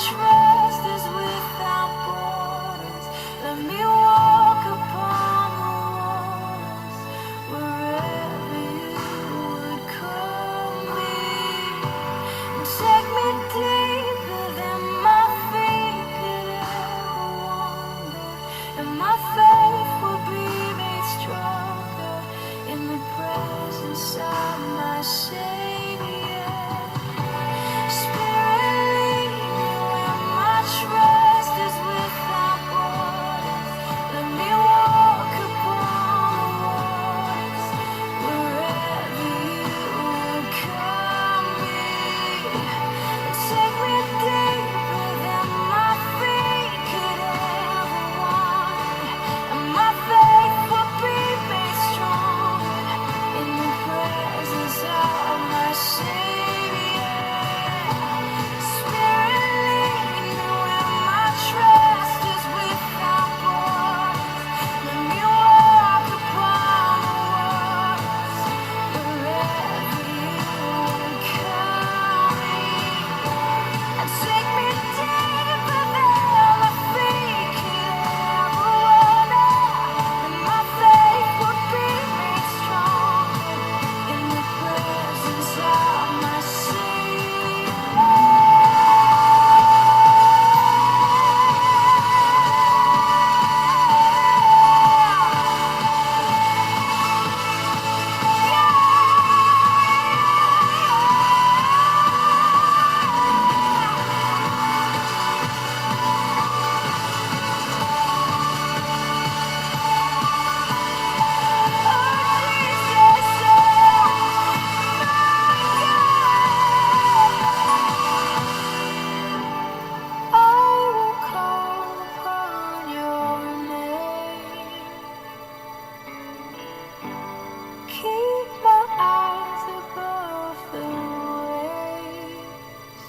trust is without borders. Let me walk upon the waters wherever you would call me. Take me deeper than my feet could ever wander, and my faith will be made stronger in the presence of my Savior. Spirit, lead me where my trust is without borders. Let me walk upon the waters wherever you would call me. Take me deeper than my feet could ever wander, and my faith will be made stronger in the presence of my Savior. Spirit, lead me where my trust is without borders. Let me walk upon the waters wherever you would call me. And take me deeper than my feet could ever wander, and my faith will be made stronger in the presence of my Savior. I will call upon your name. Keep my eyes above the waves.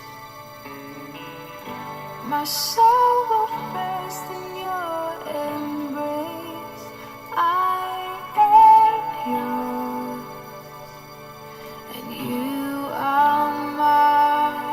My soul will rest in your embrace. I am yours, and you are mine.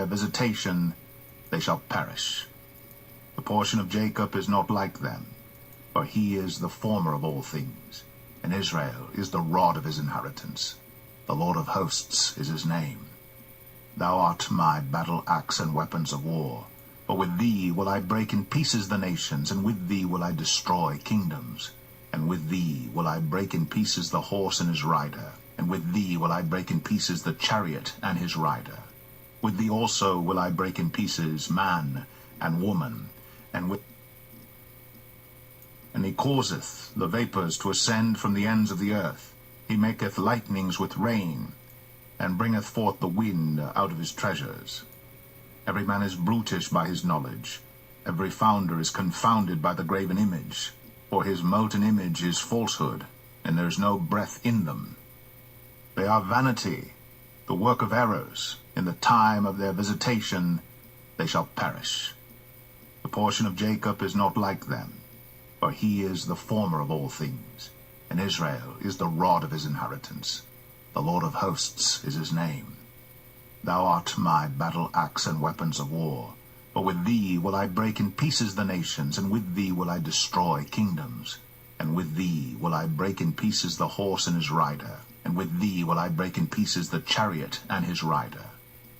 their visitation, they shall perish. The portion of Jacob is not like them, for he is the former of all things, and Israel is the rod of his inheritance. The Lord of hosts is his name. Thou art my battle axe and weapons of war. For with thee will I break in pieces the nations, and with thee will I destroy kingdoms. And with thee will I break in pieces the horse and his rider, and with thee will I break in pieces the chariot and his rider. With thee also will I break in pieces man and woman, and he causeth the vapors to ascend from the ends of the earth. He maketh lightnings with rain, and bringeth forth the wind out of his treasures. Every man is brutish by his knowledge. Every founder is confounded by the graven image. For his molten image is falsehood, and there is no breath in them. They are vanity, the work of errors. In the time of their visitation they shall perish. The portion of Jacob is not like them, for he is the former of all things, and Israel is the rod of his inheritance. The Lord of hosts is his name. Thou art my battle axe and weapons of war. For with thee will I break in pieces the nations, and with thee will I destroy kingdoms. And with thee will I break in pieces the horse and his rider, and with thee will I break in pieces the chariot and his rider.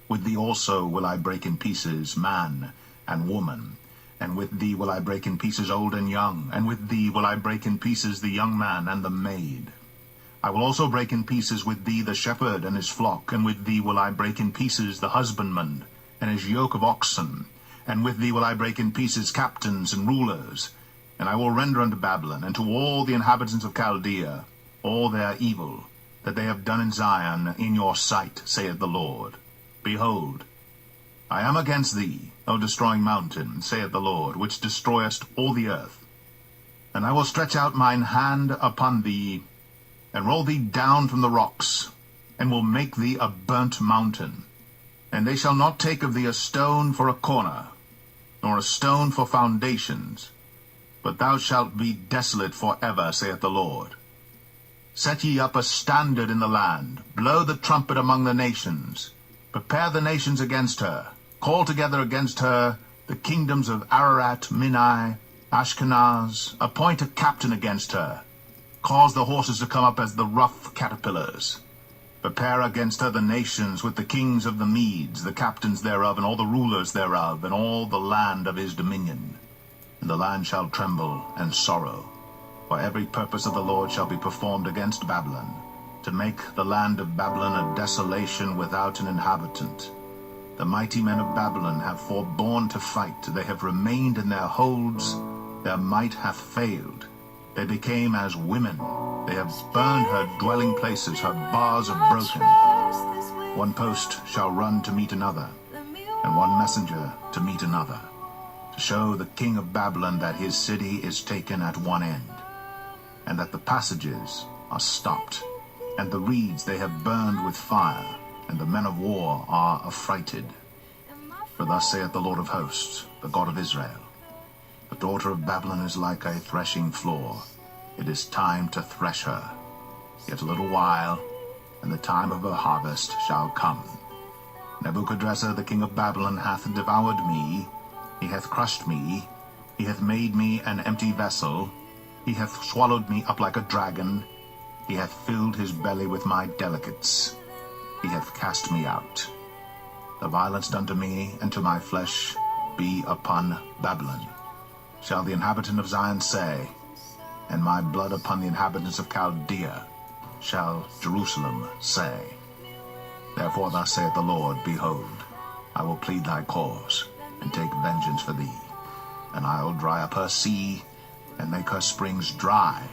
With thee also will I break in pieces man and woman, and with thee will I break in pieces old and young, and with thee will I break in pieces the young man and the maid. I will also break in pieces with thee the shepherd and his flock, and with thee will I break in pieces the husbandman and his yoke of oxen, and with thee will I break in pieces captains and rulers. And I will render unto Babylon and to all the inhabitants of Chaldea all their evil that they have done in Zion in your sight, saith the Lord. Behold, I am against thee, O destroying mountain, saith the Lord, which destroyest all the earth. And I will stretch out mine hand upon thee, and roll thee down from the rocks, and will make thee a burnt mountain. And they shall not take of thee a stone for a corner, nor a stone for foundations, but thou shalt be desolate for ever, saith the Lord. Set ye up a standard in the land, blow the trumpet among the nations, prepare the nations against her, call together against her the kingdoms of Ararat, Minai, Ashkenaz, appoint a captain against her, cause the horses to come up as the rough caterpillars. Prepare against her the nations with the kings of the Medes, the captains thereof, and all the rulers thereof, and all the land of his dominion. And the land shall tremble and sorrow, for every purpose of the Lord shall be performed against Babylon, to make the land of Babylon a desolation without an inhabitant. The mighty men of Babylon have forborne to fight, they have remained in their holds, their might hath failed. They became as women. They have burned her dwelling places, her bars are broken. One post shall run to meet another, and one messenger to meet another, to show the king of Babylon that his city is taken at one end, and that the passages are stopped, and the reeds they have burned with fire, and the men of war are affrighted. For thus saith the Lord of hosts, the God of Israel, the daughter of Babylon is like a threshing floor. It is time to thresh her. Yet a little while, and the time of her harvest shall come. Nebuchadrezzar the king of Babylon hath devoured me, he hath crushed me, he hath made me an empty vessel, he hath swallowed me up like a dragon, he hath filled his belly with my delicates, he hath cast me out. The violence done to me and to my flesh be upon Babylon, shall the inhabitant of Zion say, and my blood upon the inhabitants of Chaldea, shall Jerusalem say. Therefore thus saith the Lord, Behold, I will plead thy cause, and take vengeance for thee, and I will dry up her sea, and make her springs dry.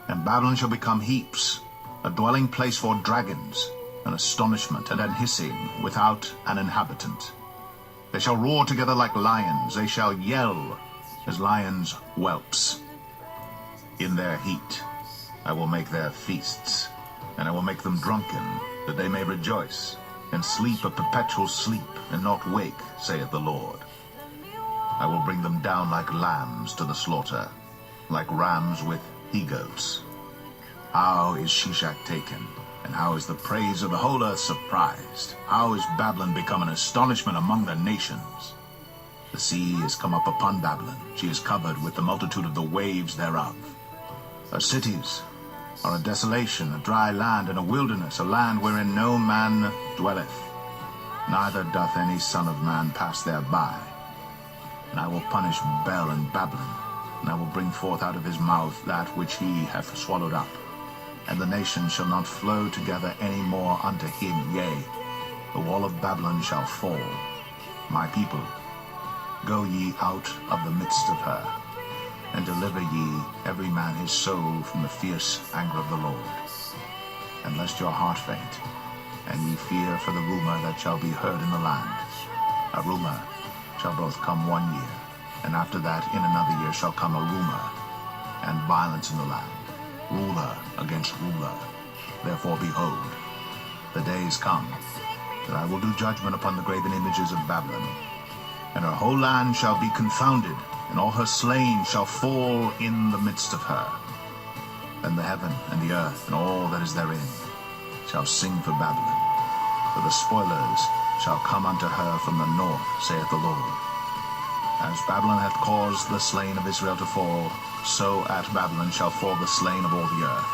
And Babylon shall become heaps, a dwelling place for dragons, an astonishment and an hissing without an inhabitant. They shall roar together like lions, they shall yell as lions' whelps. In their heat I will make their feasts, and I will make them drunken, that they may rejoice, and sleep a perpetual sleep, and not wake, saith the Lord. I will bring them down like lambs to the slaughter, like rams with he-goats. How is Shishak taken, And how is the praise of the whole earth surprised? How is Babylon become an astonishment among the nations? The sea is come up upon Babylon. She is covered with the multitude of the waves thereof. Her cities are a desolation, a dry land, and a wilderness, a land wherein no man dwelleth, neither doth any son of man pass thereby. And I will punish Bel and Babylon, and I will bring forth out of his mouth that which he hath swallowed up. And the nations shall not flow together any more unto him. Yea, the wall of Babylon shall fall. My people, go ye out of the midst of her, and deliver ye every man his soul from the fierce anger of the Lord. And lest your heart faint, and ye fear for the rumor that shall be heard in the land. A rumor shall both come 1 year, and after that in another year shall come a rumor, and violence in the land, ruler against ruler. Therefore behold, the days come, that I will do judgment upon the graven images of Babylon, and her whole land shall be confounded, and all her slain shall fall in the midst of her. Then the heaven and the earth and all that is therein shall sing for Babylon, for the spoilers shall come unto her from the north, saith the Lord. As Babylon hath caused the slain of Israel to fall, so at Babylon shall fall the slain of all the earth.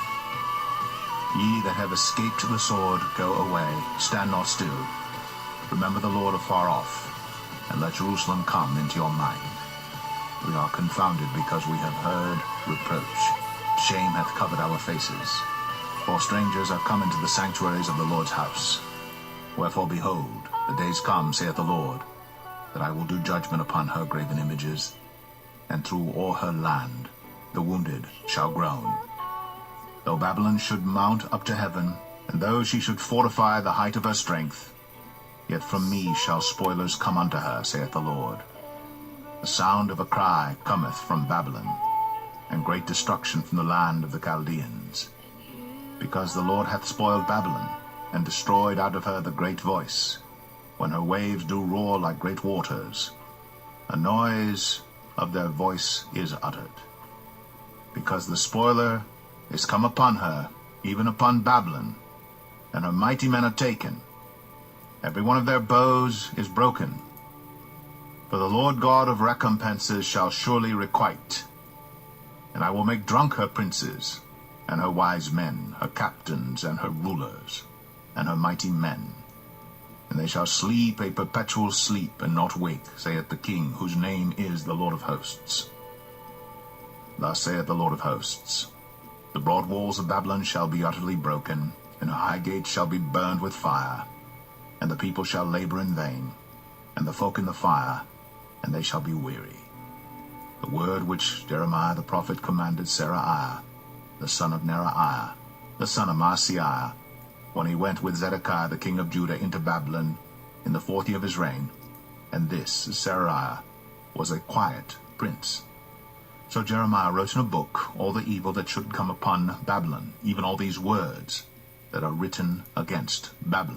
Ye that have escaped the sword, go away, stand not still. Remember the Lord afar off, and let Jerusalem come into your mind. We are confounded because we have heard reproach. Shame hath covered our faces. For strangers are come into the sanctuaries of the Lord's house. Wherefore, behold, the days come, saith the Lord, that I will do judgment upon her graven images, and through all her land the wounded shall groan. Though Babylon should mount up to heaven, and though she should fortify the height of her strength, yet from me shall spoilers come unto her, saith the Lord. The sound of a cry cometh from Babylon, and great destruction from the land of the Chaldeans. Because the Lord hath spoiled Babylon, and destroyed out of her the great voice, when her waves do roar like great waters, a noise of their voice is uttered. Because the spoiler is come upon her, even upon Babylon, and her mighty men are taken. Every one of their bows is broken. For the Lord God of recompenses shall surely requite. And I will make drunk her princes, and her wise men, her captains, and her rulers, and her mighty men. And they shall sleep a perpetual sleep, and not wake, saith the King, whose name is the Lord of hosts. Thus saith the Lord of hosts, the broad walls of Babylon shall be utterly broken, and her high gates shall be burned with fire, and the people shall labor in vain, and the folk in the fire, and they shall be weary. The word which Jeremiah the prophet commanded Seraiah, the son of Neraiah, the son of Maaseiah, when he went with Zedekiah the king of Judah into Babylon in the 4th year of his reign. And this Seraiah was a quiet prince. So Jeremiah wrote in a book all the evil that should come upon Babylon, even all these words that are written against Babylon.